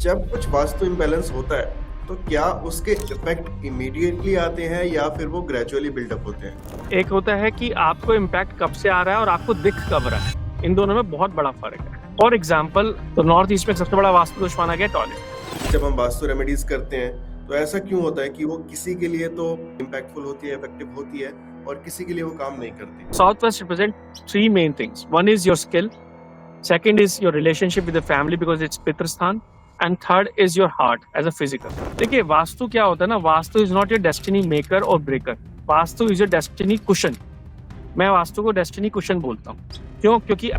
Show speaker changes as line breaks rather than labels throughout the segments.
जब कुछ वास्तु इम्बैलेंस होता है तो क्या उसके इफेक्ट इमीडिएटली आते हैं या फिर वो ग्रेजुअली बिल्डअप होते हैं?
एक होता है कि आपको इम्पैक्ट कब से आ रहा है और आपको दिख कब रहा है। इन दोनों में बहुत बड़ा फर्क है। फॉर एग्जाम्पल, तो नॉर्थ ईस्ट में सबसे बड़ा वास्तु दोष माना गया टॉयलेट।
जब हम वास्तु रेमेडीज करते हैं तो ऐसा क्यों होता है कि वो किसी के लिए तो इम्पैक्टफुल होती है, इफेक्टिव होती है, और किसी के लिए वो काम नहीं करती?
South west represent three main things. One is your skill, second is your relationship with the family because it's पितृस्थान, and third is your heart as a physical. देखिए, वास्तु क्या होता है ना, vastu is not your destiny maker और breaker. Vastu is your destiny cushion. मैं वास्तु को destiny cushion बोलता हूँ। क्यों? क्योंकि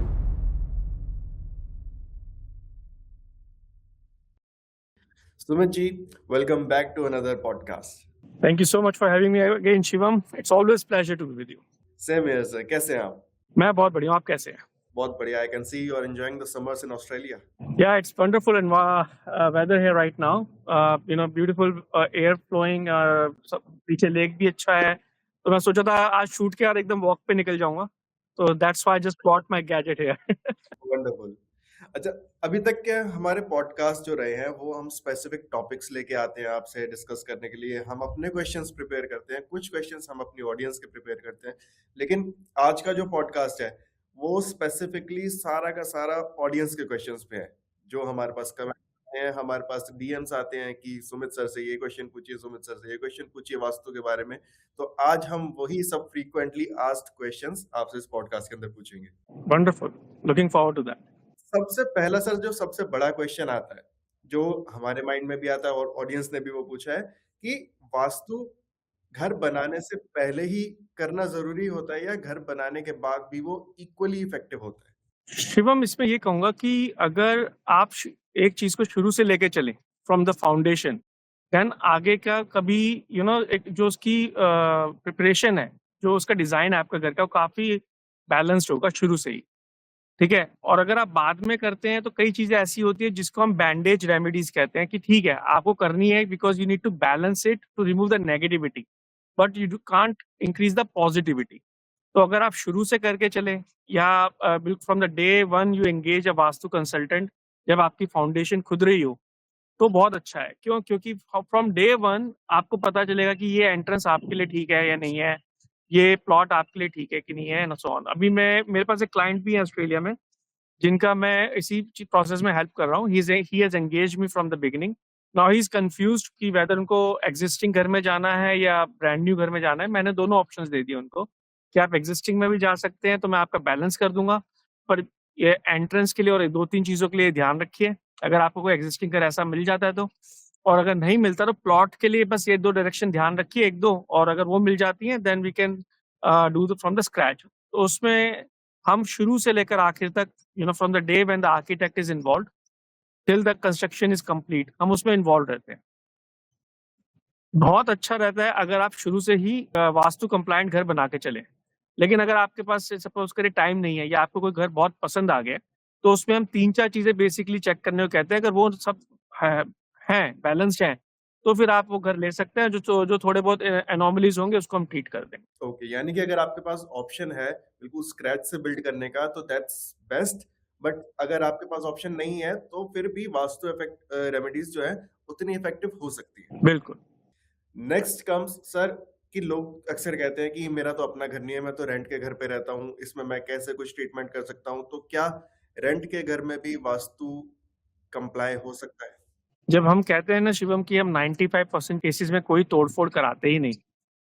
Sumit ji, welcome back to another podcast.
Thank you so much for having me again Shivam. It's always pleasure to be with you.
Same here sir, कैसे हैं आप?
मैं बहुत बढ़िया हूँ, आप कैसे हैं?
बहुत बढ़िया। I can see you are enjoying the summers in Australia.
Yeah, it's wonderful and weather here right now. Beautiful air flowing. पीछे लेक भी अच्छा है, तो मैं सोचा था आज शूट के यार एकदम वॉक पे निकल जाऊंगा, तो that's why I just brought my gadget here.
Wonderful. अच्छा, अभी तक के हमारे पॉडकास्ट जो रहे हैं वो हम स्पेसिफिक टॉपिक्स लेके आते हैं आपसे डिस्कस करने के लिए। हम अपने क्वेश्चंस प्रिपेयर करते हैं, कुछ क्वेश्चंस हम अपनी ऑडियंस के प्रिपेयर करते हैं, लेकिन आज का जो पॉडकास्ट है वो स्पेसिफिकली सारा का सारा ऑडियंस के क्वेश्चंस पे है। जो हमारे पास कमेंट हैं, हमारे पास डीएम्स आते हैं कि सुमित सर से ये क्वेश्चन पूछिए, सुमित सर से ये क्वेश्चन पूछिए वास्तु के बारे में। तो आज हम वही सब फ्रीक्वेंटली आस्क्ड क्वेश्चंस आपसे इस पॉडकास्ट के अंदर पूछेंगे।
Wonderful. Looking forward to that.
सबसे पहला सर, जो सबसे बड़ा क्वेश्चन आता है, जो हमारे माइंड में भी आता है और ऑडियंस ने भी वो पूछा है कि वास्तु घर बनाने से पहले ही करना जरूरी होता है या घर बनाने के बाद भी वो इक्वली इफेक्टिव होता है?
शिवम, इसमें ये कहूंगा कि अगर आप एक चीज को शुरू से लेके चलें फ्रॉम द फाउंडेशन, देन आगे का कभी एक जो उसकी प्रिपरेशन है, जो उसका डिजाइन है आपका घर का, वो काफी बैलेंस्ड होगा शुरू से ही। ठीक है। और अगर आप बाद में करते हैं तो कई चीजें ऐसी होती है जिसको हम बैंडेज रेमेडीज कहते हैं, कि ठीक है आपको करनी है because you need to balance it to remove the negativity, but you can't increase the positivity. तो अगर आप शुरू से करके चले, या from the day one you engage a vastu consultant, जब आपकी फाउंडेशन खुद रही हो, तो बहुत अच्छा है। क्यों? क्योंकि फ्रॉम डे वन आपको पता चलेगा कि ये एंट्रेंस आपके लिए ठीक है या नहीं है, ये प्लॉट आपके लिए ठीक है कि नहीं है, एंड सो ऑन। अभी मेरे पास एक क्लाइंट भी है ऑस्ट्रेलिया में, जिनका मैं इसी प्रोसेस में हेल्प कर रहा हूँ। He has engaged me from the beginning. Now he is confused कि वेदर उनको एग्जिस्टिंग घर में जाना है या ब्रांड न्यू घर में जाना है। मैंने दोनों ऑप्शंस दे दिए उनको कि आप एग्जिस्टिंग में भी जा सकते हैं, तो मैं आपका बैलेंस कर दूंगा, पर ये एंट्रेंस के लिए और दो तीन चीजों के लिए ध्यान रखिए, अगर आपको कोई एग्जिस्टिंग घर ऐसा मिल जाता है तो। और अगर नहीं मिलता तो प्लॉट के लिए बस ये दो डायरेक्शन ध्यान रखिए, एक दो, और अगर वो मिल जाती है then we can do from the scratch. तो उसमें हम शुरू से लेकर आखिर तक, from the day when the architect is involve till the construction is complete, हम उसमें इन्वॉल्व रहते हैं। बहुत अच्छा रहता है अगर आप शुरू से ही वास्तु कंप्लायंट घर बना के चले। लेकिन अगर आपके पास सपोज करें टाइम नहीं है, या आपको कोई घर बहुत पसंद आ गया, तो उसमें हम तीन चार चीजें बेसिकली चेक करने को कहते हैं। अगर वो सब हैं बैलेंस्ड हैं, तो फिर आप वो घर ले सकते हैं। जो थोड़े बहुत एनॉमलीज होंगे उसको हम ट्रीट कर देंगे।
ओके, यानी कि अगर आपके पास ऑप्शन है बिल्कुल स्क्रैच से बिल्ड करने का तो दैट्स बेस्ट, बट अगर आपके पास ऑप्शन नहीं है तो फिर भी वास्तु इफेक्ट रेमेडीज जो है उतनी इफेक्टिव हो सकती है।
बिल्कुल।
नेक्स्ट कम्स सर कि लोग अक्सर कहते हैं कि मेरा तो अपना घर नहीं है, मैं तो रेंट के घर पे रहता हूँ, इसमें मैं कैसे कुछ ट्रीटमेंट कर सकता हूँ? तो क्या रेंट के घर में भी वास्तु कंप्लाई हो सकता है?
जब हम कहते हैं ना शिवम कि हम 95% केसेस में कोई तोड़फोड़ कराते ही नहीं,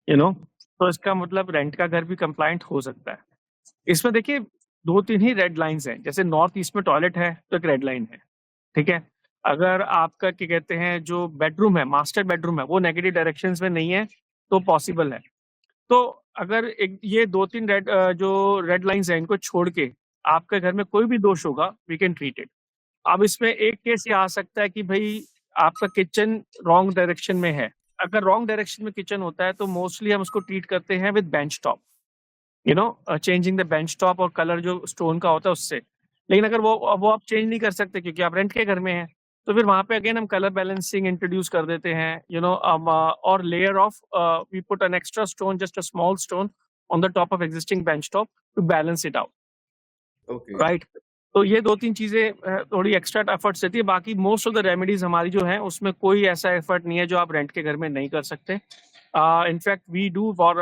तो इसका मतलब रेंट का घर भी कंप्लायंट हो सकता है। इसमें देखिए दो तीन ही रेड लाइंस हैं। जैसे नॉर्थ ईस्ट में टॉयलेट है तो एक रेड लाइन है, ठीक है। अगर आपका क्या कहते हैं जो बेडरूम है, मास्टर बेडरूम है, वो नेगेटिव डायरेक्शंस में नहीं है तो पॉसिबल है। तो अगर एक ये दो तीन जो रेड लाइंस हैं, इनको छोड़ के आपके घर में कोई भी दोष होगा, वी कैन ट्रीट इट। अब इसमें एक केस ये आ सकता है कि भाई आपका किचन रॉन्ग डायरेक्शन में है। अगर रॉन्ग डायरेक्शन में किचन होता है तो मोस्टली हम उसको ट्रीट करते हैं with bench top, changing the bench top और कलर जो स्टोन का होता है उससे। लेकिन अगर वो आप चेंज नहीं कर सकते क्योंकि आप रेंट के घर में हैं, तो फिर वहां पे अगेन हम कलर बैलेंसिंग इंट्रोड्यूस कर देते हैं, और layer of we put an extra stone, just a small stone on the top of existing bench top to balance it out,
okay.
Right. तो ये 2-3 चीज़ें थोड़ी एक्स्ट्रा एफर्ट्स रहती है। बाकी मोस्ट ऑफ द रेमेडीज़ हमारी जो हैं, उसमें कोई ऐसा एफर्ट नहीं है जो आप रेंट के घर में नहीं कर सकते। In fact, we do for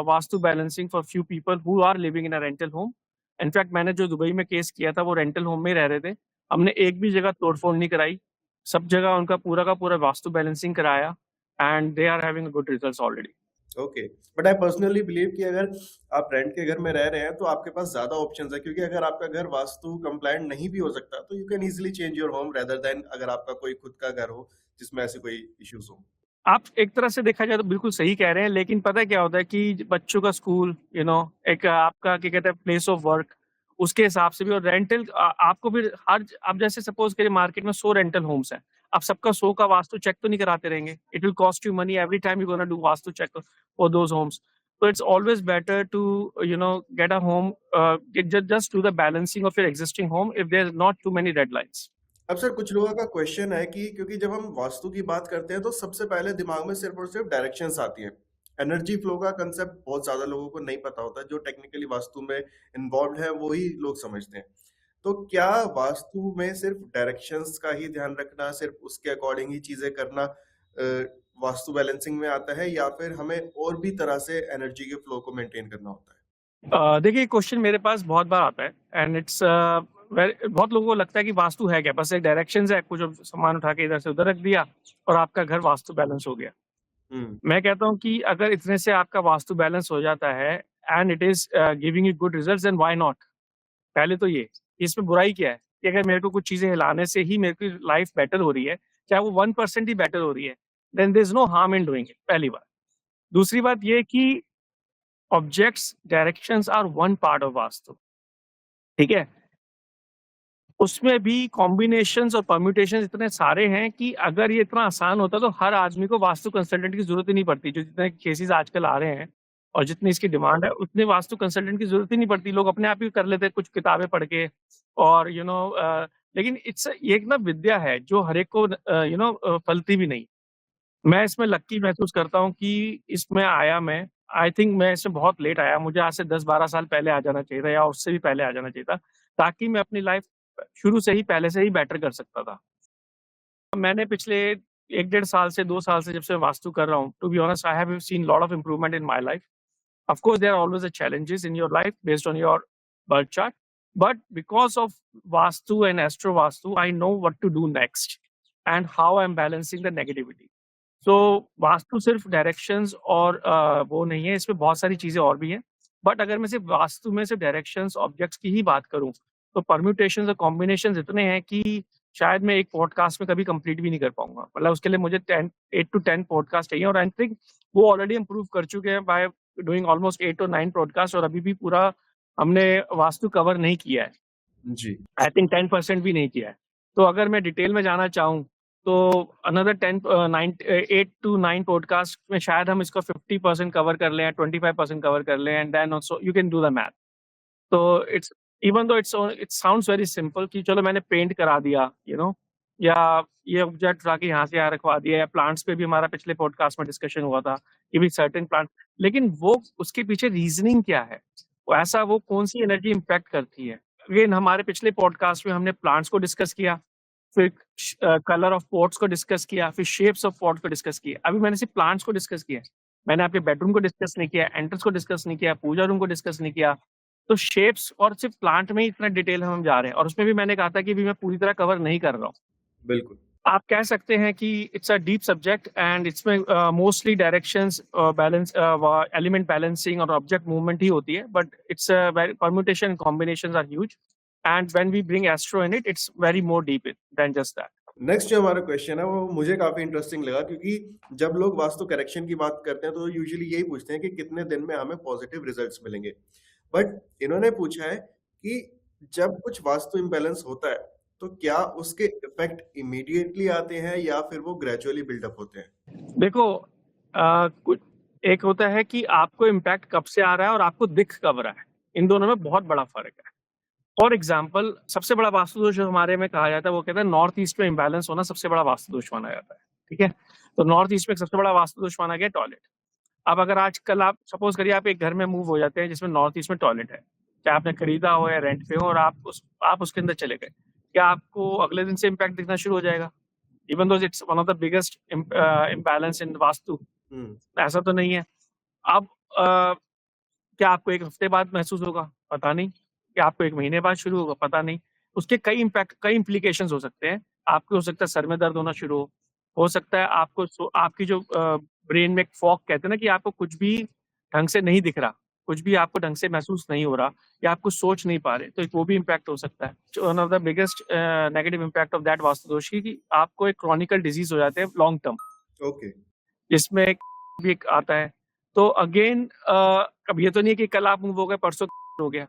vastu balancing for few people who are living in a rental home. In fact मैंने जो दुबई में केस किया था, वो रेंटल होम में ही रह रहे थे। हमने एक भी जगह तोड़-फोड़ नहीं कराई। सब जगह उनका पूरा का पूरा वास्तु बैलेंसिंग कराया and they are having good results already.
Okay, but I personally believe कि अगर आप रेंट के घर में रह रहे हैं तो आपके पास ज्यादा ऑप्शंस है, क्योंकि अगर आपका घर वास्तु कंप्लायंट नहीं भी हो सकता तो you can easily change your home rather than अगर आपका कोई खुद का घर हो जिसमें ऐसे कोई इश्यूज हो।
आप एक तरह से देखा जाए तो बिल्कुल सही कह रहे हैं, लेकिन पता है क्या होता है कि बच्चों का स्कूल, एक आपका क्या कहते हैं प्लेस ऑफ वर्क, उसके हिसाब से भी, और रेंटल आपको भी हर, आप जैसे सपोज करिए मार्केट में 100 रेंटल होम्स हैं, आप सबका 100 का वास्तु चेक तो नहीं कराते रहेंगे। It will cost you money every time you gonna do vastu check for those homes. So it's always better to get a home, just do the balancing of your existing home if there's not too many red lines.
अब sir कुछ लोगों का question है कि क्योंकि जब हम वास्तु की बात करते हैं तो सबसे पहले दिमाग में सिर्फ और सिर्फ डायरेक्शंस आती हैं। एनर्जी फ्लो का कंसेप्ट बहुत ज्यादा लोगों को नहीं पता होता, जो टेक्निकली वास्तु में इन्वॉल्व है वो ही लोग समझते हैं। तो क्या वास्तु में सिर्फ डायरेक्शंस का ही ध्यान रखना, सिर्फ उसके अकॉर्डिंग ही चीजें करना वास्तु बैलेंसिंग में आता है, या फिर हमें और भी तरह से एनर्जी के फ्लो को मेंटेन करना होता है?
देखिए, क्वेश्चन मेरे पास बहुत बार आता है एंड इट्स बहुत लोगों को लगता है कि वास्तु है क्या, बस एक डायरेक्शंस है, कुछ सामान उठा के इधर से उधर रख दिया और आपका घर वास्तु बैलेंस हो गया। मैं कहता हूँ कि अगर इतने से आपका वास्तु बैलेंस हो जाता है and it is giving you good results, then why not. पहले तो ये, इसमें बुराई क्या है कि अगर मेरे को कुछ चीजें हिलाने से ही मेरे की लाइफ बेटर हो रही है, चाहे वो 1% ही बेटर हो रही है, then there is no harm in doing it, पहली बात। दूसरी बात ये कि objects directions are one part of vastu, ठीक है। उसमें भी कॉम्बिनेशंस और परम्यूटेशंस इतने सारे हैं कि अगर ये इतना आसान होता तो हर आदमी को वास्तु कंसल्टेंट की जरूरत ही नहीं पड़ती। जो जितने केसेस आजकल आ रहे हैं और जितनी इसकी डिमांड है, उतने वास्तु कंसल्टेंट की जरूरत ही नहीं पड़ती, लोग अपने आप ही कर लेते हैं कुछ किताबें पढ़ के। और लेकिन ये एक ना विद्या है जो हर एक को फलती भी नहीं। मैं इसमें लक्की महसूस करता हूँ कि इसमें आया मैं, आई थिंक मैं इसमें बहुत लेट आया, मुझे आज से 10-12 साल पहले आ जाना चाहिए था या उससे भी पहले आ जाना चाहिए था, ताकि मैं अपनी लाइफ शुरू से ही पहले से ही बेटर कर सकता था। मैंने पिछले 1 डेढ़ साल से 2 साल से जब से वास्तु कर रहा हूँ, to be honest I have seen lot of improvement in my life. Of course, there are always the challenges in your life based on your birth chart, but because of Vastu and Astro Vastu, I know what to do next and how I'm balancing the negativity. So vastu सिर्फ directions और वो नहीं है, इसमें बहुत सारी चीजें और भी हैं। बट अगर मैं सिर्फ वास्तु में सिर्फ डायरेक्शंस ऑब्जेक्ट्स की ही बात करूं, तो परम्यूटेशंस और कॉम्बिनेशंस इतने हैं कि शायद मैं एक पॉडकास्ट में कभी कंप्लीट भी नहीं कर पाऊंगा। मतलब उसके लिए मुझे 8 to 10 पॉडकास्ट चाहिए, और आई थिंक वो ऑलरेडी इम्प्रूव कर चुके हैं by doing almost 8 or 9 podcast, और अभी भी पूरा हमने वास्तु कवर नहीं किया है
जी।
आई थिंक 10% भी नहीं किया है। तो अगर मैं डिटेल में जाना चाहूँ तो अनदर 8 to 9 पॉडकास्ट में शायद हम इसको 50% कवर कर लें, 25% कवर कर लें, and then also you can do the math. तो it's even though it sounds very simple कि चलो मैंने पेंट करा दिया, या ये ऑब्जेक्ट उठा के यहाँ से यहाँ रखवा दिया, या प्लांट्स पे भी हमारा पिछले पॉडकास्ट में डिस्कशन हुआ था कि भी सर्टेन प्लांट, लेकिन वो उसके पीछे रीजनिंग क्या है, वो कौन सी एनर्जी इम्पैक्ट करती है। अगेन हमारे पिछले पॉडकास्ट में हमने प्लांट्स को डिस्कस किया, फिर कलर ऑफ पॉट्स को डिस्कस किया, फिर शेप्स ऑफ पॉट्स को डिस्कस किया। अभी मैंने सिर्फ प्लांट्स को डिस्कस किया, मैंने आपके बेडरूम को डिस्कस नहीं किया, एंट्रेंस को डिस्कस नहीं किया, पूजा रूम को डिस्कस नहीं किया। तो शेप्स और सिर्फ प्लांट में ही इतना डिटेल में हम जा रहे हैं, और उसमें भी मैंने कहा था कि भी मैं पूरी तरह कवर नहीं कर रहा हूँ।
बिल्कुल।
आप कह सकते हैं कि it's a deep subject and इसमें mostly directions, balance, element balancing और ऑब्जेक्ट मूवमेंट ही होती है, but it's permutation combinations are huge, and when we bring astro in it, it's very more deep than just that.
Next जो हमारा question है वो मुझे काफी इंटरेस्टिंग लगा, क्योंकि जब लोग वास्तु करेक्शन की बात करते हैं तो यूजुअली यही पूछते हैं कि कितने दिन में हमें पॉजिटिव रिजल्ट्स मिलेंगे। बट इन्होंने पूछा है कि जब कुछ वास्तु इम्बैलेंस होता है तो क्या उसके इफेक्ट इमीडिएटली आते हैं या फिर वो ग्रेजुअली बिल्डअप होते हैं?
देखो, कुछ एक होता है कि आपको इम्पैक्ट कब से आ रहा है और आपको दिख कब रहा है, इन दोनों में बहुत बड़ा फर्क है। फॉर एग्जाम्पल, सबसे बड़ा वास्तु दोष जो हमारे में कहा जाता है, वो कहता है नॉर्थ ईस्ट में इम्बैलेंस होना सबसे बड़ा वास्तु दोष माना जाता है, ठीक है। तो नॉर्थ ईस्ट में सबसे बड़ा वास्तु दोष माना गया टॉयलेट। अब अगर आजकल आप सपोज करिए आप एक घर में मूव हो जाते हैं जिसमें नॉर्थ ईस्ट में टॉयलेट है, चाहे आपने खरीदा हो या रेंट पे हो, और आप उसके अंदर चले गए, क्या आपको अगले दिन से इम्पैक्ट दिखना शुरू हो जाएगा? Even though it's one of the biggest imbalance इन वास्तु, ऐसा तो नहीं है। अब क्या आपको एक हफ्ते बाद महसूस होगा? पता नहीं। क्या आपको एक महीने बाद शुरू होगा? पता नहीं। उसके कई इम्प्लीकेशंस हो सकते हैं। आपको हो सकता है सर में दर्द होना शुरू हो सकता है आपको आपकी जो ब्रेन में एक फॉग कहते हैं ना, कि आपको कुछ भी ढंग से नहीं दिख रहा, कुछ भी आपको ढंग से महसूस नहीं हो रहा, या आप कुछ सोच नहीं पा रहे, तो एक वो भी इम्पैक्ट हो सकता है। One of the biggest negative impact of that vastu दोष की आपको एक क्रॉनिकल डिजीज हो जाते हैं लॉन्ग टर्म,
ओके।
जिसमें भी एक आता है। तो अगेन अब ये तो नहीं है कि कल आप मूव हो गए परसों हो गया।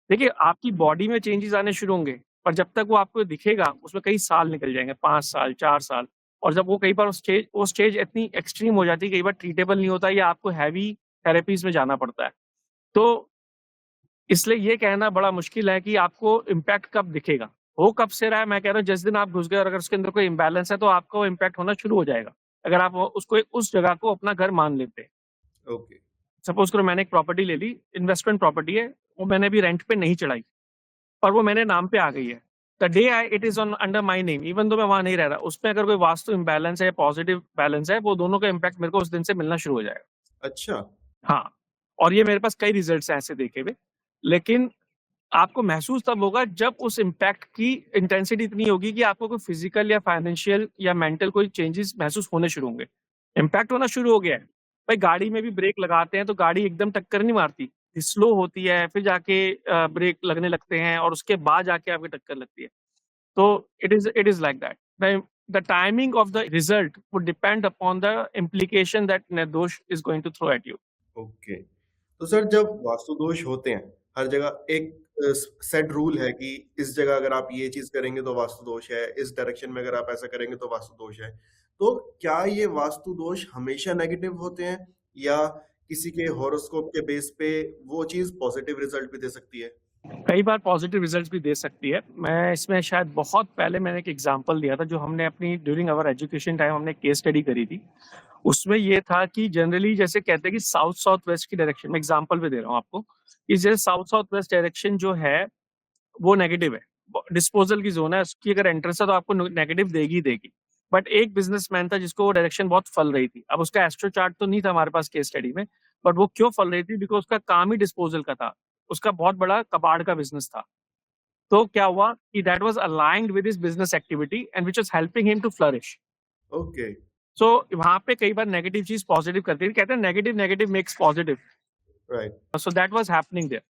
देखिए, आपकी बॉडी में चेंजेस आने शुरू होंगे, पर जब तक वो आपको दिखेगा उसमें कई साल निकल जाएंगे, 5 साल 4 साल। और जब वो कई बार वो स्टेज इतनी एक्सट्रीम हो जाती है, कई बार ट्रीटेबल नहीं होता, या आपको हैवी थेरेपीज में जाना पड़ता है। तो इसलिए ये कहना बड़ा मुश्किल है कि आपको इम्पैक्ट कब दिखेगा, हो कब से रहा है। मैं कह रहा हूँ जिस दिन आप घुस गए और अगर उसके अंदर कोई इम्बैलेंस है, तो आपको इम्पैक्ट होना शुरू हो जाएगा, अगर आप उसको उस जगह को अपना घर मान लेते हैं।
ओके।
सपोज करो मैंने एक प्रॉपर्टी ले ली, इन्वेस्टमेंट प्रॉपर्टी है, वो मैंने अभी रेंट पे नहीं चढ़ाई, पर वो मेरे नाम पे आ गई है। The day I it is on under my name, even though मैं वहां नहीं रह रहा, उसमें अगर कोई वास्तु इम्बैलेंस है, पॉजिटिव बैलेंस है, वो दोनों का इम्पैक्ट मेरे को उस दिन से मिलना शुरू हो जाएगा।
अच्छा।
हाँ, और ये मेरे पास कई रिजल्ट्स हैं ऐसे देखे हुए। लेकिन आपको महसूस तब होगा जब उस इम्पैक्ट की इंटेंसिटी इतनी होगी कि आपको कोई फिजिकल या फाइनेंशियल या मेंटल कोई चेंजेस महसूस होने शुरू होंगे। इम्पैक्ट होना शुरू हो गया है। भाई, गाड़ी में भी ब्रेक लगाते हैं तो गाड़ी एकदम टक्कर नहीं मारती, स्लो होती है, फिर जाके ब्रेक लगने लगते हैं, और उसके बाद जाके आपकी टक्कर लगती है। तो it is like that. The timing of the result would depend upon the implication that Nirdosh is going to throw at you.
Okay. तो सर जब वास्तु दोष होते हैं, हर जगह एक सेट रूल है कि इस जगह अगर आप ये चीज करेंगे तो वास्तु दोष है, इस डायरेक्शन में अगर आप ऐसा करेंगे तो वास्तु दोष है। तो क्या ये वास्तु दोष हमेशा नेगेटिव होते हैं, या किसी के हॉरोस्कोप के बेस पे वो चीज पॉजिटिव रिजल्ट भी दे सकती है?
कई बार पॉजिटिव रिजल्ट्स भी दे सकती है। मैं इसमें शायद बहुत पहले मैंने एक एग्जांपल दिया था, जो हमने अपनी ड्यूरिंग आवर एजुकेशन टाइम हमने केस स्टडी करी थी। उसमें ये था कि जनरली जैसे कहते हैं कि साउथ साउथ वेस्ट की डायरेक्शन में, एग्जांपल भी दे रहा हूँ आपको, कि जैसे साउथ साउथ वेस्ट डायरेक्शन जो है वो नेगेटिव है, डिस्पोजल की जोन है, उसकी अगर एंट्रेंस है तो आपको नेगेटिव देगी देगी। बट एक बिजनेसमैन था जिसको वो डायरेक्शन बहुत फल रही थी। अब उसका एस्ट्रो चार्ट तो नहीं था हमारे पास केस स्टडी में, बट वो क्यों फल रही थी? बिकॉज उसका काम ही डिस्पोजल का था, उसका बहुत बड़ा कबाड़ का बिजनेस था। तो क्या हुआ कि that was aligned with his business activity and which was helping him to flourish.
Okay.
So वहां पे कई बार नेगेटिव चीज पॉजिटिव करती है, कहते हैं negative negative makes positive.
Right.
So that was happening there.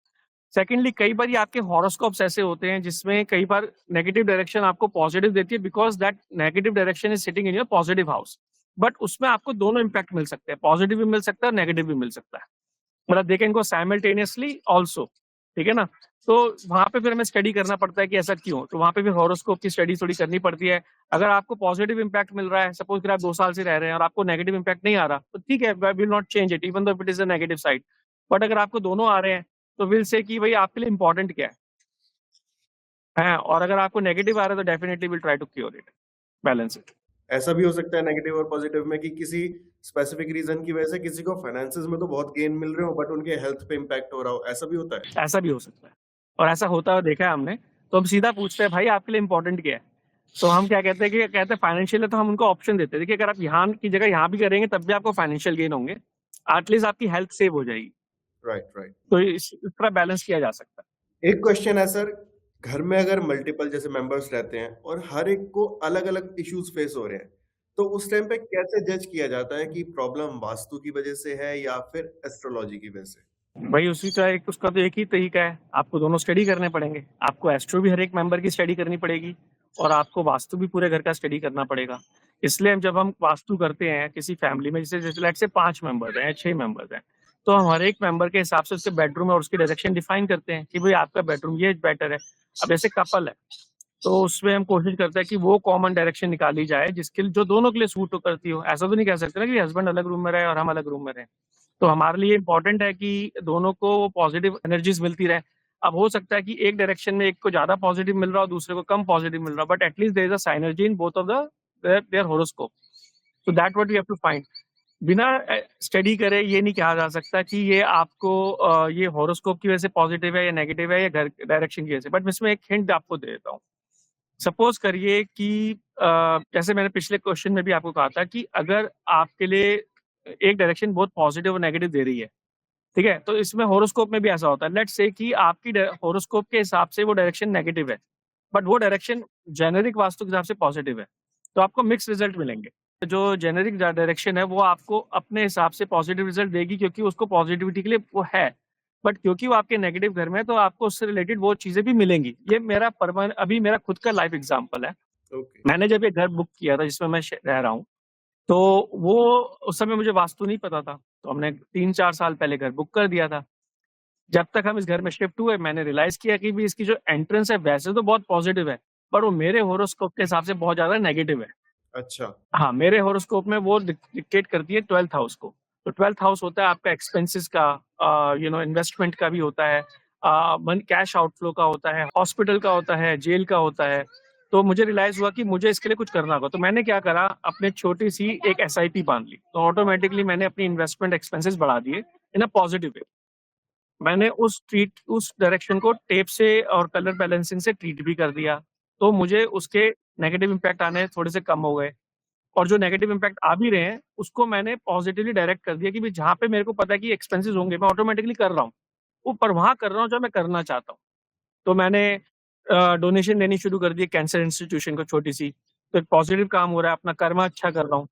Secondly, कई बार ये आपके हॉरोस्कोप्स ऐसे होते हैं जिसमें कई बार नेगेटिव डायरेक्शन आपको पॉजिटिव देती है, because that negative direction is sitting in your positive house. But उसमें आपको दोनों इम्पैक्ट मिल सकते हैं, पॉजिटिव भी मिल सकता है, नेगेटिव भी मिल सकता है। मतलब they can go simultaneously also, ठीक है ना। तो वहां पे फिर हमें स्टडी करना पड़ता है कि ऐसा क्यों, तो वहां पे फिर हॉरोस्कोप की स्टडी थोड़ी करनी पड़ती है। अगर आपको पॉजिटिव इम्पैक्ट मिल रहा है, सपोज आप 2 साल से रह रहे हैं और आपको नेगेटिव इम्पैक्ट नहीं आ रहा, तो ठीक है, will not change it even though it is a negative side. But अगर आपको दोनों आ रहे हैं, तो विल से कि भाई आपके लिए इंपॉर्टेंट क्या है, और अगर आपको नेगेटिव आ रहा है तो definitely will try to cure it, balance it.
ऐसा भी हो सकता है नेगेटिव और पॉजिटिव में कि किसी स्पेसिफिक रीजन की वजह से किसी को फाइनेंसेस में तो बहुत गेन मिल रहे हो, बट उनके हेल्थ पे इम्पैक्ट हो रहा हो, ऐसा भी होता है?
ऐसा भी हो सकता है, और ऐसा होता हुआ देखा है हमने। तो हम सीधा पूछते हैं भाई आपके लिए इंपॉर्टेंट क्या है, तो हम क्या कहते हैं कि कहते हैं फाइनेंशियल है, तो हम उनको ऑप्शन देते हैं, देखिए अगर आप यहाँ की जगह यहाँ भी करेंगे तब भी आपको फाइनेंशियल गेन होंगे, एटलीस्ट आपकी हेल्थ सेव हो जाएगी।
Right, right.
तो इस तरह बैलेंस किया जा सकता है।
एक क्वेश्चन है सर, घर में अगर मल्टीपल जैसे मेंबर्स रहते हैं और हर एक को अलग अलग इश्यूज फेस हो रहे हैं, तो उस टाइम पे कैसे जज किया जाता है कि प्रॉब्लम वास्तु की वजह से है या फिर एस्ट्रोलॉजी की वजह से?
भाई उसी का एक उसका तो एक ही तरीका है, आपको दोनों स्टडी करने पड़ेंगे। आपको एस्ट्रो भी हर एक मेंबर की स्टडी करनी पड़ेगी, और आपको वास्तु भी पूरे घर का स्टडी करना पड़ेगा। इसलिए जब हम वास्तु करते हैं किसी फैमिली में, जैसे लेट्स से 5 मेंबर्स हैं, 6 मेंबर्स हैं, तो हम हर एक मेंबर के हिसाब से उसके बेडरूम और उसकी डायरेक्शन डिफाइन करते हैं कि भाई आपका बेडरूम ये बेटर है। अब जैसे कपल है, तो उसमें हम कोशिश करते हैं कि वो कॉमन डायरेक्शन निकाली जाए जिसके जो दोनों के लिए सूट करती हो। ऐसा तो नहीं कह सकते ना कि हस्बैंड अलग रूम में रहे और हम अलग रूम में रहें। तो हमारे लिए इंपॉर्टेंट है कि दोनों को पॉजिटिव एनर्जीज मिलती रहे। अब हो सकता है कि एक डायरेक्शन में एक को ज्यादा पॉजिटिव मिल रहा हो, दूसरे को कम पॉजिटिव मिल रहा हो, but at least there is a synergy in both of the their horoscope. So that what we have to find. बिना स्टडी करे ये नहीं कहा जा सकता कि ये आपको ये हॉरोस्कोप की वजह से पॉजिटिव है या नेगेटिव है या घर डायरेक्शन की वजह से। बट इसमें एक हिंट आपको दे देता हूँ। सपोज करिए कि जैसे मैंने पिछले क्वेश्चन में भी आपको कहा था कि अगर आपके लिए एक डायरेक्शन बहुत पॉजिटिव और नेगेटिव दे रही है, ठीक है, तो इसमें हॉरोस्कोप में भी ऐसा होता है। लेट्स से कि आपकी हॉरोस्कोप के हिसाब से वो डायरेक्शन नेगेटिव है, बट वो डायरेक्शन जेनेरिक वास्तु के हिसाब से पॉजिटिव है, तो आपको मिक्स रिजल्ट मिलेंगे। जो जेनेरिक डायरेक्शन है वो आपको अपने हिसाब से पॉजिटिव रिजल्ट देगी, क्योंकि उसको पॉजिटिविटी के लिए वो है, बट क्योंकि वो आपके नेगेटिव घर में है तो आपको उससे रिलेटेड वो चीजें भी मिलेंगी। ये मेरा अभी मेरा खुद का लाइफ एग्जाम्पल है।
ओके।
मैंने जब ये घर बुक किया था जिसमें मैं रह रहा हूँ, तो वो उस समय मुझे वास्तु नहीं पता था, तो हमने 3-4 साल पहले घर बुक कर दिया था। जब तक हम इस घर में शिफ्ट हुए, मैंने रियलाइज किया कि भी इसकी जो एंट्रेंस है वैसे तो बहुत पॉजिटिव है, पर वो मेरे हॉरोस्कोप के हिसाब से बहुत ज्यादा नेगेटिव है।
अच्छा।
हाँ, मेरे हॉरोस्कोप में वो डिक्टेट करती है 12th हाउस को। तो 12th हाउस होता है आपका एक्सपेंसेस का, इन्वेस्टमेंट का भी होता है, कैश आउटफ्लो का होता है, हॉस्पिटल का होता है, जेल का होता है। तो मुझे रियलाइज हुआ कि मुझे इसके लिए कुछ करना होगा, तो मैंने क्या करा, अपने छोटी सी एक SIP बांध ली। तो ऑटोमेटिकली मैंने अपनी इन्वेस्टमेंट एक्सपेंसेस बढ़ा दिए इन अ पॉजिटिव वे। मैंने उस डायरेक्शन को टेप से और कलर बैलेंसिंग से ट्रीट भी कर दिया, तो मुझे उसके नेगेटिव इम्पैक्ट आने थोड़े से कम हो गए। और जो नेगेटिव इम्पैक्ट आ भी रहे हैं, उसको मैंने पॉजिटिवली डायरेक्ट कर दिया कि भाई जहाँ पे मेरे को पता है कि एक्सपेंसेस होंगे, मैं ऑटोमेटिकली कर रहा हूँ। वो पर वहाँ कर रहा हूँ जहाँ मैं करना चाहता हूँ। तो मैंने डोनेशन देनी शुरू कर दी कैंसर इंस्टीट्यूशन को, छोटी-सी। तो एक पॉजिटिव काम हो रहा है, अपना कर्मा अच्छा कर रहा हूँ।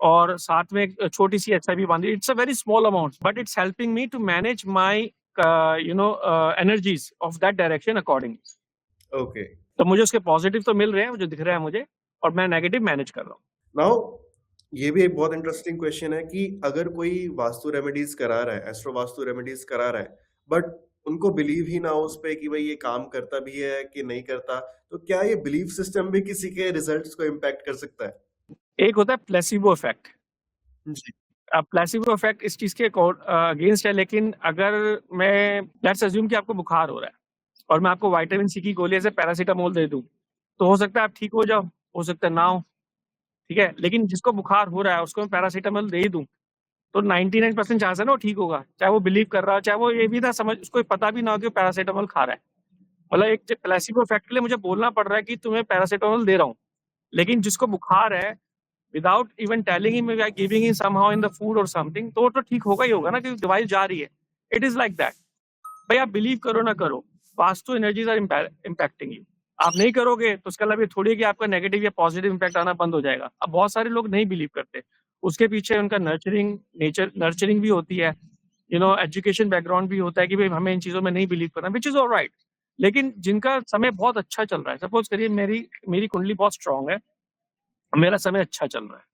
और साथ में एक छोटी-सी SIP बाँधी। It's a very small amount, but it's helping me to manage my energies of that direction accordingly.
Okay.
तो मुझे उसके पॉजिटिव तो मिल रहे हैं, वो जो दिख रहा है मुझे, और मैं नेगेटिव मैनेज कर रहा हूँ।
नाउ ये भी एक बहुत इंटरेस्टिंग क्वेश्चन है कि अगर कोई वास्तु रेमेडीज करा रहा है, एस्ट्रो वास्तु रेमेडीज करा रहा है, बट उनको बिलीव ही ना हो उस पे कि भाई ये काम करता भी है कि नहीं करता, तो क्या ये बिलीफ सिस्टम भी किसी के रिजल्ट्स को इम्पैक्ट कर सकता है?
एक होता है प्लेसिबो इफेक्ट।
जी।
प्लेसिबो इफेक्ट इस चीज के अगेंस्ट है, लेकिन अगर मैं लेट्स अज्यूम कि आपको बुखार हो रहा है और मैं आपको विटामिन C की गोली ऐसे पैरासीटामोल दे दूं, तो हो सकता है आप ठीक हो जाओ, हो सकता है ना हो, ठीक है। लेकिन जिसको बुखार हो रहा है उसको मैं पैरासीटामोल दे ही दूं, तो 99% चांस है ना वो ठीक होगा, चाहे वो बिलीव कर रहा हो, चाहे वो ये भी ना समझ, उसको पता भी ना हो कि वो पैरासीटामोल खा रहा है। मतलब एक प्लेसिबो इफेक्ट के लिए मुझे बोलना पड़ रहा है कि तुम्हें पैरासीटामोल दे रहा हूँ, लेकिन जिसको बुखार है, without even telling him, we are giving him somehow in the food और समथिंग, तो वो तो ठीक होगा ही होगा ना, क्योंकि दवाई जा रही है। It is like that. भाई आप बिलीव करो ना करो, vastu energies are impacting you. आप नहीं करोगे तो उसका मतलब ये थोड़ी है कि आपका नेगेटिव या पॉजिटिव इम्पैक्ट आना बंद हो जाएगा। अब बहुत सारे लोग नहीं बिलीव करते, उसके पीछे उनका नर्चरिंग भी होती है, एजुकेशन बैकग्राउंड भी होता है कि भाई हमें इन चीजों में नहीं बिलीव करना, विच इज ऑलराइट। लेकिन जिनका समय बहुत अच्छा चल रहा है, सपोज करिए मेरी मेरी कुंडली बहुत स्ट्रांग है, मेरा समय अच्छा चल रहा है,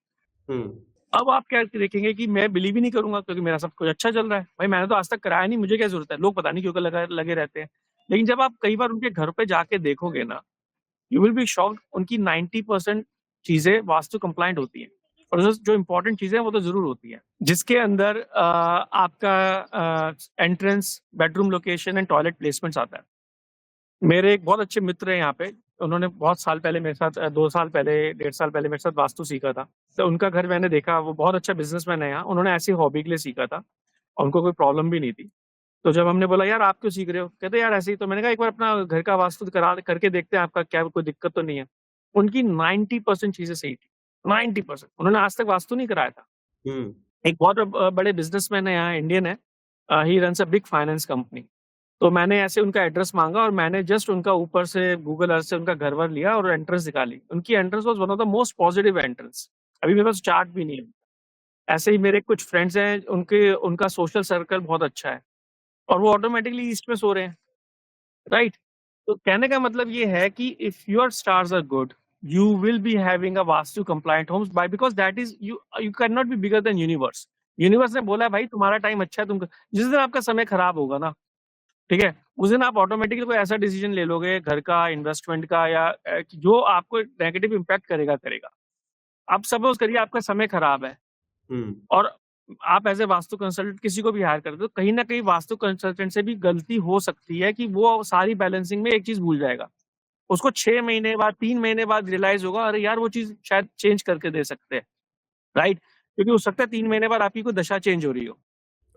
हम्म।
अब आप क्या देखेंगे कि मैं बिलीव ही नहीं करूंगा क्योंकि मेरा सब कुछ अच्छा चल रहा है। भाई मैंने तो आज तक कराया नहीं, मुझे क्या जरूरत है, लोग पता नहीं क्यों लगे रहते हैं। लेकिन जब आप कई बार उनके घर पे जाके देखोगे ना, यू विल बी शॉक्ड, उनकी 90% चीजें वास्तु कंप्लाइंट होती हैं, और जो इम्पोर्टेंट चीजें हैं वो तो जरूर होती हैं, जिसके अंदर आपका entrance, bedroom location and toilet placements आता है। मेरे एक बहुत अच्छे मित्र हैं यहाँ पे, उन्होंने बहुत साल पहले मेरे साथ 2 साल पहले, 1.5 साल पहले मेरे साथ वास्तु सीखा था। तो उनका घर मैंने देखा, वो बहुत अच्छा बिजनेसमैन है यहाँ, उन्होंने ऐसी हॉबी के लिए सीखा था और उनको कोई प्रॉब्लम भी नहीं थी। तो जब हमने बोला यार आप क्यों सीख रहे हो, कहते यार ऐसे ही। तो मैंने कहा एक बार अपना घर का वास्तु करा करके देखते हैं, आपका क्या कोई दिक्कत तो नहीं है। उनकी 90% चीजें सही थी, 90%। उन्होंने आज तक वास्तु नहीं कराया था।
हम्म।
एक बहुत बड़े बिजनेसमैन है यहाँ, इंडियन है, he runs a big finance company. तो मैंने ऐसे उनका एड्रेस मांगा और मैंने जस्ट उनका ऊपर से गूगल अर्थ से उनका घर वर लिया और एंट्रेंस निकाली। उनकी entrance was one of the most positive entrance. अभी मेरे पास चार्ट भी नहीं है। ऐसे ही मेरे कुछ फ्रेंड्स हैं, उनके उनका सोशल सर्कल बहुत अच्छा है और वो ऑटोमेटिकली ईस्ट में सो रहे हैं, राइट। तो कहने का मतलब ये है कि if your stars are good, you will be having a vastu compliant homes, by because that is you can not be bigger than universe. Universe ने बोला है भाई तुम्हारा टाइम अच्छा है, तुम जिस दिन आपका समय खराब होगा ना, ठीक है, उस दिन आप ऑटोमेटिकली कोई ऐसा डिसीजन ले लोगे घर का, इन्वेस्टमेंट का, या जो आपको नेगेटिव इम्पैक्ट करेगा। अब सपोज करिए आपका समय खराब है
हम्म।
और आप एज ए वास्तु कंसल्टेंट किसी को भी हायर करते हो, तो कहीं ना कहीं वास्तु कंसल्टेंट से भी गलती हो सकती है कि वो सारी बैलेंसिंग में एक चीज भूल जाएगा। उसको 6 महीने बाद, 3 महीने बाद रियलाइज होगा, अरे यार वो चीज शायद चेंज करके दे सकते हैं, राइट। क्योंकि हो सकता है 3 महीने बाद आपकी कोई दशा चेंज हो रही हो।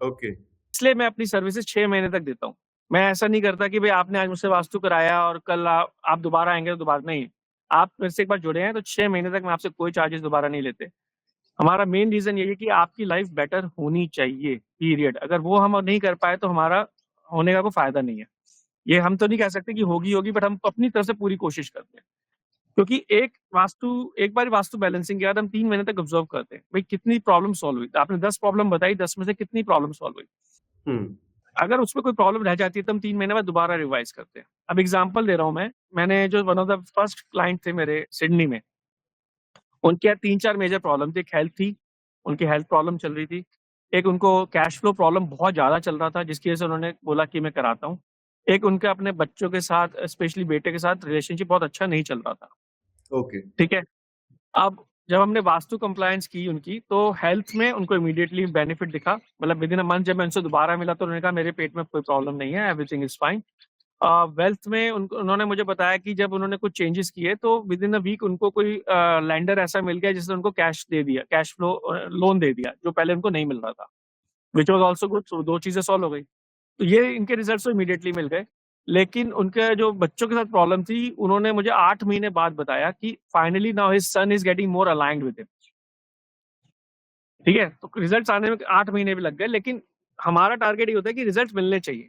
ओके।
इसलिए मैं अपनी सर्विसेज़ 6 महीने तक देता हूँ। मैं ऐसा नहीं करता कि भई आपने आज मुझसे वास्तु कराया और कल आप दोबारा आएँगे तो दोबारा नहीं। आप मेरे से एक बार जुड़े हैं तो 6 महीने तक मैं आपसे कोई चार्जेज़ दोबारा नहीं लेते। हमारा मेन रीज़न यही है कि आपकी लाइफ़ बेटर होनी चाहिए, पीरियड। अगर वो हम नहीं कर पाए तो हमारा होने का कोई फ़ायदा नहीं है। ये हम तो नहीं कह सकते कि होगी, बट हम अपनी तरफ से पूरी कोशिश करते हैं। क्योंकि एक बार वास्तु बैलेंसिंग के बाद हम 3 महीने तक ऑब्ज़र्व करते हैं। भई कितनी प्रॉब्लम सॉल्व हुई? तो आपने 10 प्रॉब्लम बताई, 10 में से कितनी प्रॉब्लम सॉल्व हुई?
हुँ।
अगर उसमें कोई प्रॉब्लम रह जाती है तो हम 3 महीने बाद दोबारा रिवाइज़ करते हैं। अब एग्ज़ाम्पल दे रहा हूँ मैं, मैंने जो one of the first client थे मेरे सिडनी में, उनके यहाँ 3-4 मेजर प्रॉब्लम थी। एक हेल्थ थी, उनकी हेल्थ प्रॉब्लम चल रही थी। एक उनको कैश फ्लो प्रॉब्लम बहुत ज़्यादा चल रहा था जिसकी वज़ह से उन्होंने बोला कि मैं कराता हूँ। एक उनके अपने बच्चों के साथ स्पेशली बेटे के साथ रिलेशनशिप बहुत अच्छा नहीं चल रहा था,
ओके।
ठीक है? अब जब हमने वास्तु कंप्लायंस की उनकी, तो हेल्थ में उनको इमीडिएटली बेनिफिट दिखा। मतलब विदिन अ मंथ जब मैं उनसे दोबारा मिला तो उन्होंने कहा मेरे पेट में कोई प्रॉब्लम नहीं है, एवरीथिंग इज़ फाइन। वेल्थ में उन्होंने मुझे बताया कि जब उन्होंने कुछ चेंजेस किए तो विदिन अ वीक उनको कोई लेंडर ऐसा मिल गया जिसने उनको कैश दे दिया, कैश फ्लो लोन दे दिया, जो पहले उनको नहीं मिल रहा था, व्हिच वाज़ आल्सो गुड। सो 2 चीज़ें सॉल्व हो गई। तो ये इनके रिजल्ट्स तो इमीडिएटली मिल गए। लेकिन उनके जो बच्चों के साथ प्रॉब्लम थी, उन्होंने मुझे 8 महीने बाद बताया कि finally now his son is getting more aligned with him. ठीक है? तो रिजल्ट्स आने में 8 महीने भी लग गए, लेकिन हमारा टारगेट ये होता है कि रिजल्ट्स मिलने चाहिए।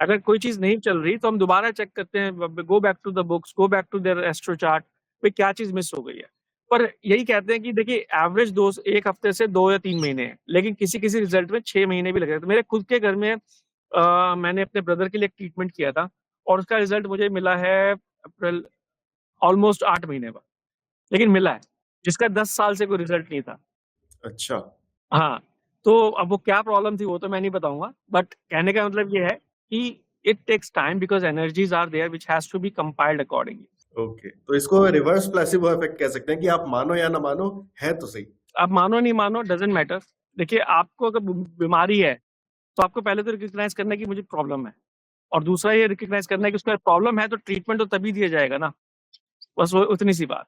अगर कोई चीज़ नहीं चल रही तो हम दोबारा चेक करते हैं, go back to the books, go back to their astro chart, भई क्या चीज़ मिस हो गई है। पर यही कहते हैं कि देखिए एवरेज 1 हफ्ते से 2 या 3 महीने हैं, लेकिन किसी-किसी रिजल्ट में 6 महीने भी लग रहे थे। मेरे खुद के घर में मैंने अपने ब्रदर के लिए एक ट्रीटमेंट किया था और उसका रिजल्ट मुझे मिला है अप्रैल ऑलमोस्ट 8 महीने बाद, लेकिन मिला है, जिसका 10 साल से कोई रिजल्ट नहीं था।
अच्छा।
हाँ, तो अब वो क्या प्रॉब्लम थी वो तो मैं नहीं बताऊँगा, बट कहने का मतलब ये है कि it takes time because energies are there which has to be compiled accordingly.
Okay. तो इसको रिवर्स प्लेसिबो इफेक्ट कह सकते हैं कि आप मानो या ना मानो, है तो सही।
आप मानो नहीं मानो डज़न्ट मैटर। देखिए आपको अगर बीमारी है, तो आपको पहले तो रिकॉग्नाइज़ करना है कि मुझे प्रॉब्लम है और दूसरा ये रिकॉग्नाइज़ करना है कि उसका प्रॉब्लम है तो ट्रीटमेंट तो तभी दिया जाएगा ना, बस वो उतनी सी बात।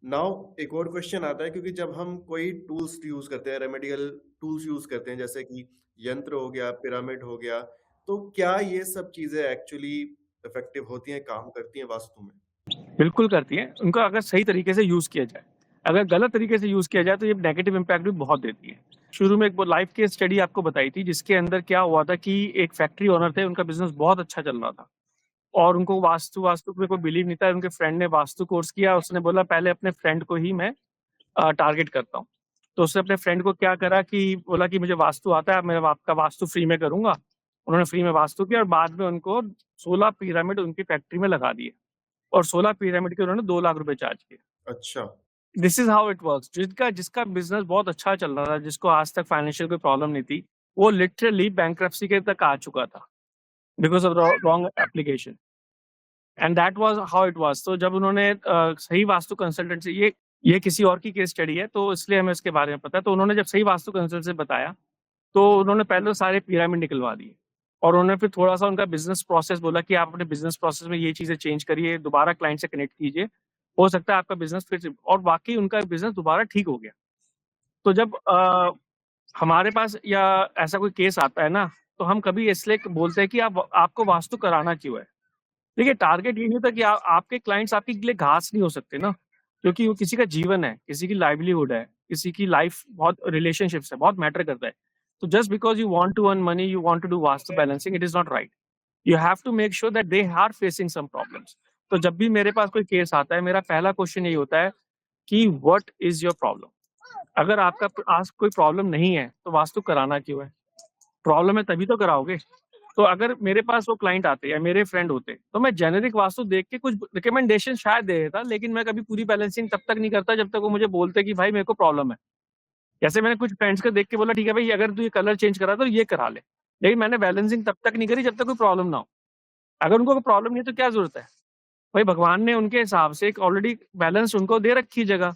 नाउ एक और क्वेश्चन आता है, क्योंकि जब हम कोई टूल्स यूज करते हैं, रेमेडियल टूल्स यूज करते हैं, जैसे कि यंत्र हो गया, पिरामिड हो गया, तो क्या ये सब चीजें एक्चुअली इफेक्टिव होती हैं, काम करती हैं वास्तु में?
बिल्कुल करती हैं, उनका अगर सही तरीके से यूज़ किया जाए। अगर गलत तरीके से यूज़ किया जाए तो ये नेगेटिव इम्पैक्ट भी बहुत देती है। शुरू में एक वो लाइफ केस स्टडी आपको बताई थी जिसके अंदर क्या हुआ था कि एक फैक्ट्री ओनर थे, उनका बिज़नेस बहुत अच्छा चल रहा था और उनको वास्तु वास्तु में कोई बिलीव नहीं था। उनके फ्रेंड ने वास्तु कोर्स किया, उसने बोला पहले अपने फ्रेंड को ही मैं टारगेट करता हूँ। तो उसने अपने फ्रेंड को क्या करा कि बोला कि मुझे वास्तु आता है, मैं आपका वास्तु फ्री में करूँगा। उन्होंने फ्री में वास्तु किया और बाद में उनको 16 पिरामिड उनकी फैक्ट्री में लगा दिए और 16 पिरामिड के उन्होंने 2 लाख रुपए चार्ज किए।
अच्छा।
This is how it works. जिसका जिसका बिज़नेस बहुत अच्छा चल रहा था, जिसको आज तक फाइनेंशियल कोई प्रॉब्लम नहीं थी, वो लिटरली बैंक्रप्सी के तक आ चुका था because of wrong application and that was how it was. तो जब उन्होंने सही वास्तु कंसल्टेंट से ये किसी और की केस स्टडी है, तो इसलिए हमें इसके बारे में पता है। तो उन्होंने जब सही वास्तु कंसल्टेंट से बताया, तो उन्होंने पहले तो सारे पिरामिड निकलवा दिए और उन्होंने फिर थोड़ा-सा उनका बिज़नेस प्रोसेस बोला कि आप अपने बिज़नेस प्रोसेस में ये चीज़ें चेंज करिए, दोबारा क्लाइंट से कनेक्ट कीजिए। हो सकता है आपका बिज़नेस फिर से और वाक़ई उनका बिज़नेस दोबारा ठीक हो गया। तो जब हमारे पास या ऐसा कोई केस आता है ना, तो हम कभी इसलिए बोलते हैं कि आपको वास्तु कराना क्यों है? देखिए टारगेट ये नहीं होता कि आपके क्लाइंट्स आपके लिए घास नहीं हो सकते ना, क्योंकि वो किसी का जीवन है, किसी की लाइवलीहुड है, किसी की लाइफ बहुत रिलेशनशिप्स है, बहुत मैटर करता है। तो just because you want to earn money, you want to do vastu balancing, it is not right. You have to make sure that they are facing some problems. तो जब भी मेरे पास कोई केस आता है, मेरा पहला क्वेश्चन यही होता है कि व्हाट इज़ योर प्रॉब्लम? अगर आपका आज कोई प्रॉब्लम नहीं है, तो वास्तु कराना क्यों है? प्रॉब्लम है तभी तो कराओगे। तो अगर मेरे पास वो क्लाइंट आते या मेरे फ्रेंड होते, तो मैं जेनेरिक वास्तु देख के कुछ रिकमेंडेशन शायद दे देता, लेकिन मैं कभी पूरी बैलेंसिंग तब तक नहीं करता जब तक वो मुझे बोलते कि भाई मेरे को प्रॉब्लम है। जैसे मैंने कुछ फ्रेंड्स को देख के बोला ठीक है भाई अगर तू ये कलर चेंज करा तो ये करा ले। लेकिन मैंने बैलेंसिंग तब तक नहीं करी जब तक कोई प्रॉब्लम ना हो। अगर उनको कोई प्रॉब्लम नहीं है तो क्या ज़रूरत है? भाई भगवान ने उनके हिसाब से एक ऑलरेडी बैलेंस उनको दे रखी है जगह।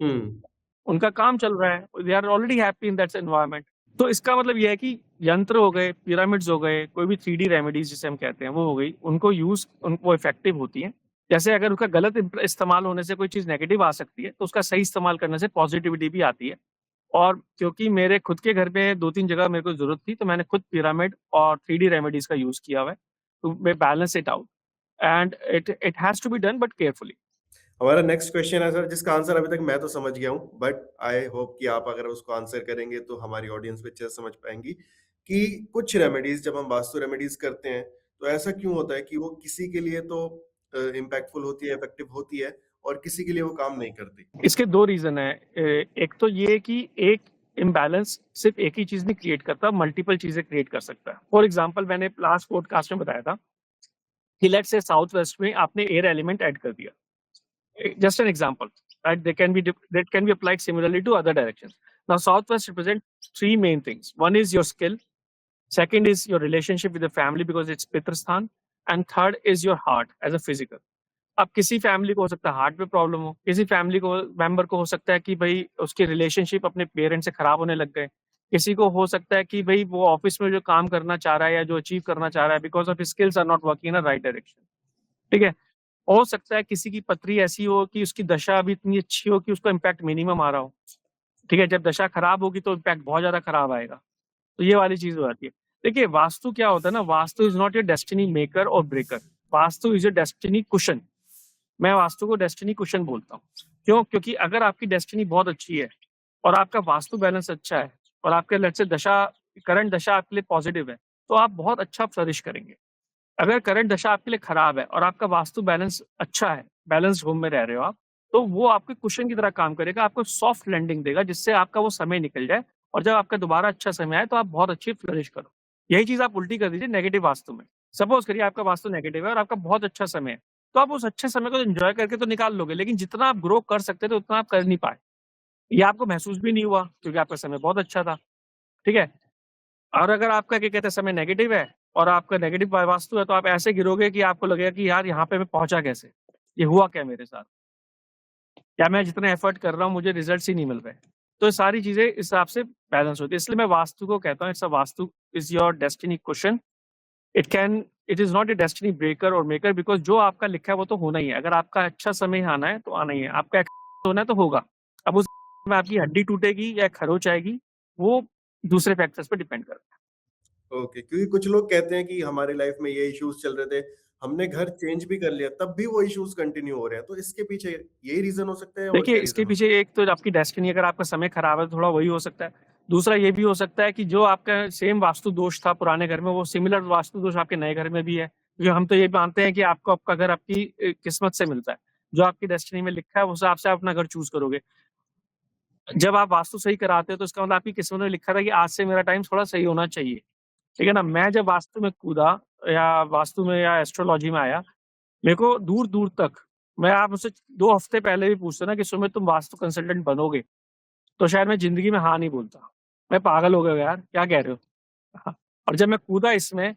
हुँ।
उनका काम चल रहा है, they are already happy in that environment. तो इसका मतलब ये है कि यंत्र हो गए, पिरामिड्स हो गए, कोई भी 3D रेमेडीज़ जिसे हम कहते हैं वो हो गई, उनको वो इफेक्टिव होती हैं। जैसे अगर उसका गलत इस्तेमाल होने से कोई चीज़ नेगेटिव आ सकती है, तो उसका सही इस्तेमाल करने से पॉजिटिविटी भी आती है। और क्योंकि मेरे खुद के घर पे 2-3 जगह मेरे को ज़रूरत थी, तो मैंने खुद पिरामिड और 3D रेमेडीज़ का यूज़ किया हुआ है, to balance it out and it has to be done but carefully.
हमारा नेक्स्ट क्वेश्चन है सर, जिसका आंसर अभी तक मैं तो समझ गया हूँ, बट आई होप कि आप अगर उसको आंसर करेंगे तो हमारी ऑडियंस भी अच्छे से समझ पाएंगी कि कुछ रेमेडीज जब हम वास्तु रेमेडीज करते हैं तो ऐसा क्यों होता है कि वो किसी के लिए तो इम्पैक्टफुल होती है, इफेक्टिव होती है, और किसी के लिए वो काम नहीं करती।
इसके 2 रीज़न हैं। एक तो ये कि एक इम्बैलेंस सिर्फ़ एक ही चीज़ नहीं क्रिएट करता, मल्टीपल चीज़ें क्रिएट कर सकता है। फॉर एग्ज़ाम्पल मैंने लास्ट पॉडकास्ट में बताया था कि लेट्स से साउथ वेस्ट में आपने एयर एलिमेंट ऐड कर दिया। Just an example, right? That can be applied similarly to other directions. Now, Southwest represent three main things. One is your skill. Second is your relationship with the family because it's Pitrasthan. And third is your heart as a physical. अब किसी family को हो सकता है heart में problem हो, किसी family को मेंबर को हो सकता है कि भाई उसके रिलेशनशिप अपने पेरेंट्स से खराब होने लग गए, किसी को हो सकता है कि भाई वो ऑफिस में जो काम करना चाह रहा है या जो अचीव करना चाह रहा है because of skills are not working in a right direction. ठीक है, हो सकता है किसी की पत्री ऐसी हो कि उसकी दशा अभी इतनी अच्छी हो कि उसको इम्पैक्ट मिनिमम आ रहा हो। ठीक है, जब दशा खराब होगी तो इम्पैक्ट बहुत ज्यादा खराब आएगा। तो ये वाली चीज हो जाती है। देखिए वास्तु क्या होता है ना, vastu is not your destiny maker और breaker, vastu is your destiny cushion. मैं वास्तु को डेस्टिनी कुशन बोलता हूँ। क्यों? क्योंकि अगर आपकी डेस्टिनी बहुत अच्छी है और आपका वास्तु बैलेंस अच्छा है और आपके लेट्स से दशा, करंट दशा आपके लिए पॉजिटिव है, तो आप बहुत अच्छा फ्लरिश करेंगे। अगर करंट दशा आपके लिए खराब है और आपका वास्तु बैलेंस अच्छा है, बैलेंस्ड होम में रह रहे हो आप, तो वो आपके कुशन की तरह काम करेगा, आपको सॉफ्ट लैंडिंग देगा जिससे आपका वो समय निकल जाए और जब आपका दोबारा अच्छा समय आए तो आप बहुत अच्छी फ्लरिश करो। यही चीज आप उल्टी कर दीजिए नेगेटिव वास्तु में। सपोज करिए आपका वास्तु नेगेटिव है और आपका बहुत अच्छा समय है, तो आप उस अच्छे समय को एंजॉय करके तो निकाल लोगे, लेकिन जितना आप ग्रो कर सकते थे उतना आप कर नहीं पाए। ये आपको महसूस भी नहीं हुआ क्योंकि आपका समय बहुत अच्छा था। ठीक है, और अगर आपका क्या कहते हैं समय नेगेटिव है और आपका नेगेटिव वास्तु है, तो आप ऐसे गिरोगे कि आपको लगेगा कि यार यहाँ पे मैं पहुंचा कैसे, ये हुआ क्या मेरे साथ, या मैं जितना एफर्ट कर रहा हूँ मुझे रिजल्ट्स ही नहीं मिल रहे। तो ये सारी चीजें इस हिसाब से बैलेंस होती है, इसलिए मैं वास्तु को कहता हूँ it's a vastu is your destiny question. It is not a destiny breaker और मेकर, बिकॉज जो आपका लिखा है वो तो होना ही है। अगर आपका अच्छा समय आना है तो आना ही है, आपका होना है तो होगा। अब उस में आपकी हड्डी टूटेगी या खरोच आएगी, वो दूसरे फैक्टर्स पे डिपेंड करता
ओके, क्योंकि कुछ लोग कहते हैं कि हमारी लाइफ में ये इश्यूज चल रहे थे, हमने घर चेंज भी कर लिया तब भी वो इश्यूज कंटिन्यू हो रहे हैं, तो इसके पीछे यही रीजन हो सकता है
है।
और
देखिए
क्या
इसके
रीजन हो
पीछे
सकता
एक तो आपकी डेस्टिनी, अगर आपका समय खराब है तो थोड़ा वही हो सकता है। दूसरा ये भी हो सकता है कि जो आपका सेम वास्तु दोष था पुराने घर में, वो सिमिलर वास्तु दोष आपके नए घर में भी है, क्योंकि हम तो ये मानते हैं कि आपको आपका घर आपकी किस्मत से मिलता है। जो आपकी डेस्टिनी में लिखा है उस हिसाब से आप अपना घर चूज करोगे। जब आप वास्तु सही कराते हो तो इसका मतलब आपकी किस्मत में लिखा था कि आज से मेरा टाइम थोड़ा सही होना चाहिए। ठीक है ना, मैं जब वास्तु में कूदा या वास्तु में या एस्ट्रोलॉजी में आया, मेरे को दूर दूर तक, मैं आप मुझसे 2 हफ्ते पहले भी पूछते ना कि सुमित तुम वास्तु कंसल्टेंट बनोगे, तो शायद मैं जिंदगी में हाँ नहीं बोलता। मैं पागल हो गया यार, क्या कह रहे हो। हाँ। और जब मैं कूदा इसमें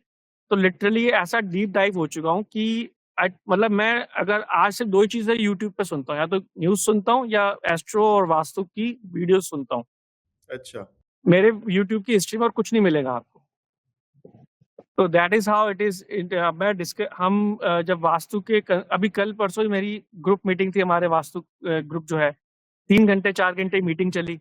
तो लिटरली ऐसा डीप डाइव हो चुका हूँ कि मतलब मैं अगर आज सिर्फ 2 ही चीजें यूट्यूब पे सुनता हूँ, या तो न्यूज सुनता हूँ या एस्ट्रो और वास्तु की वीडियो सुनता हूँ।
है? अच्छा।
मेरे यूट्यूब की हिस्ट्री में और कुछ नहीं मिलेगा आपको। तो that is how it is. मैं हम जब वास्तु के अभी कल परसों ही मेरी ग्रुप मीटिंग थी, हमारे वास्तु ग्रुप जो है, 3 घंटे 4 घंटे मीटिंग चली।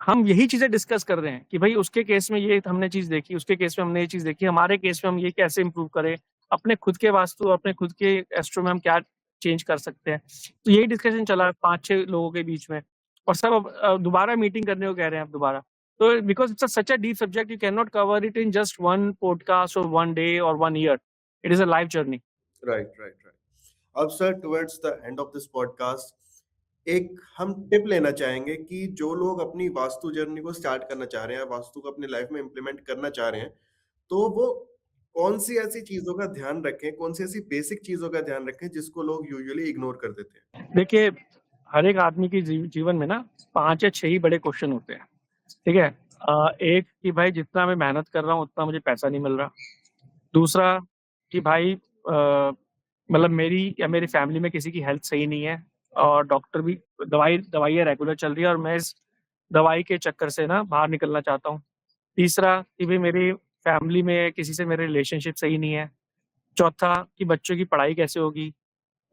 हम यही चीजें डिस्कस कर रहे हैं कि भाई उसके केस में ये हमने चीज देखी, उसके केस में हमने ये चीज देखी, हमारे केस में हम ये कैसे इंप्रूव करें, अपने खुद के वास्तु अपने खुद के एस्ट्रो में हम क्या चेंज कर सकते हैं। तो यही डिस्कशन चला 5-6 लोगों के बीच में, और सब अब दोबारा मीटिंग करने को कह रहे हैं अब दोबारा। तो because it's such a deep subject, you can not cover it in just one podcast और वन डे और one year. It is a life journey.
Right, right, right. अब sir towards the end of this podcast एक हम tip लेना चाहेंगे कि जो लोग अपनी वास्तु जर्नी को स्टार्ट करना चाह रहे हैं, वास्तु को अपनी लाइफ में इम्प्लीमेंट करना चाह रहे हैं, तो वो कौन सी ऐसी चीजों का ध्यान रखें, कौन सी ऐसी बेसिक चीजों का ध्यान रखें जिसको लोग यूजुअली इग्नोर कर देते हैं।
देखिए हर एक आदमी की जीवन में ना 5 या 6 ही बड़े क्वेश्चन होते हैं। ठीक है, एक कि भाई जितना मैं मेहनत कर रहा हूँ उतना मुझे पैसा नहीं मिल रहा। दूसरा कि भाई मतलब मेरी या मेरी फैमिली में किसी की हेल्थ सही नहीं है और डॉक्टर भी दवाइयाँ रेगुलर चल रही है और मैं इस दवाई के चक्कर से ना बाहर निकलना चाहता हूँ। तीसरा कि भाई मेरी फैमिली में किसी से मेरे रिलेशनशिप सही नहीं है। चौथा कि बच्चों की पढ़ाई कैसे होगी।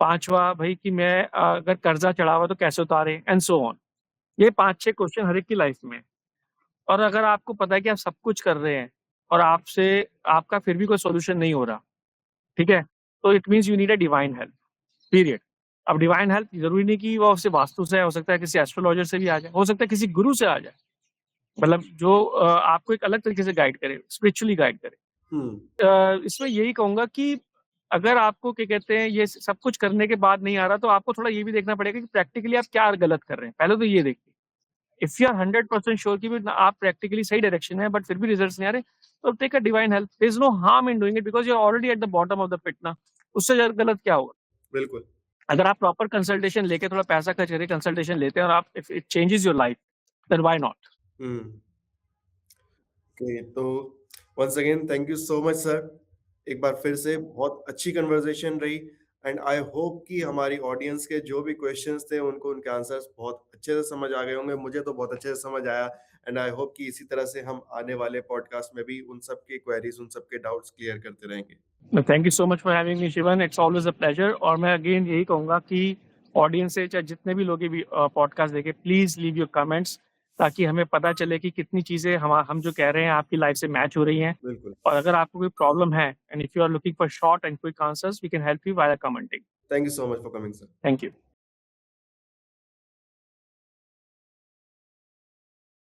पांचवा भाई कि मैं अगर कर्जा चढ़ा हुआ तो कैसे उतारे, एंड सो ऑन। ये 5-6 क्वेश्चन हर एक की लाइफ में है। और अगर आपको पता है कि आप सब कुछ कर रहे हैं और आपसे आपका फिर भी कोई सॉल्यूशन नहीं हो रहा, ठीक है? तो it means you need a divine help, period. अब डिवाइन हेल्प ज़रूरी नहीं कि वो सिर्फ़ वास्तु से है, हो सकता है किसी एस्ट्रोलॉजर से भी आ जाए, हो सकता है किसी गुरु से आ जाए। मतलब जो आपको एक अलग तरीके से गाइड करे, स्पिरिचुअली गाइड करे। इसमें यही कहूँगा कि अगर आपको क्या कहते हैं ये सब कुछ करने के बाद नहीं आ रहा, तो आपको थोड़ा ये भी देखना पड़ेगा कि प्रैक्टिकली आप क्या गलत कर रहे हैं। पहले तो ये देखिए। इफ यू आर 100% श्योर कि आप प्रैक्टिकली सही डायरेक्शन में है बट फिर भी रिजल्ट्स नहीं आ रहे, तो take a divine help. There is no harm in doing it because you are already at the bottom of the pit ना। उससे ज़्यादा गलत क्या होगा?
बिल्कुल।
अगर आप प्रॉपर कंसल्टेशन लेके थोड़ा पैसा खर्च करके कंसल्टेशन लेते हैं और आप if it changes your life, then why not?
Hmm. Okay, तो once again thank you so much sir. एक बार फिर से बहुत अच्छी कन्वर्सेशन रही एंड आई होप कि हमारी ऑडियंस के जो भी क्वेश्चंस थे उनको उनके आंसर्स बहुत अच्छे से समझ आ गए होंगे। मुझे तो बहुत अच्छे से समझ आया एंड आई होप कि इसी तरह से हम आने वाले पॉडकास्ट में भी उन सब की क्वेरीज, उन सब के डाउट्स क्लियर करते रहेंगे।
Thank you so much for having me Shivan, it's always a pleasure. और मैं अगेन यही कहूँगा कि ऑडियंस से चाहे जितने भी लोग ये पॉडकास्ट देखें, प्लीज़ लीव योर कमेंट्स ताकि हमें पता चले कि कितनी चीज़ें हम जो कह रहे हैं आपकी लाइफ से मैच हो रही हैं।
बिल्कुल।
और अगर आपको कोई प्रॉब्लम है and if you are looking for short and quick answers, we can help you by commenting.
Thank you so much for coming sir.
Thank you.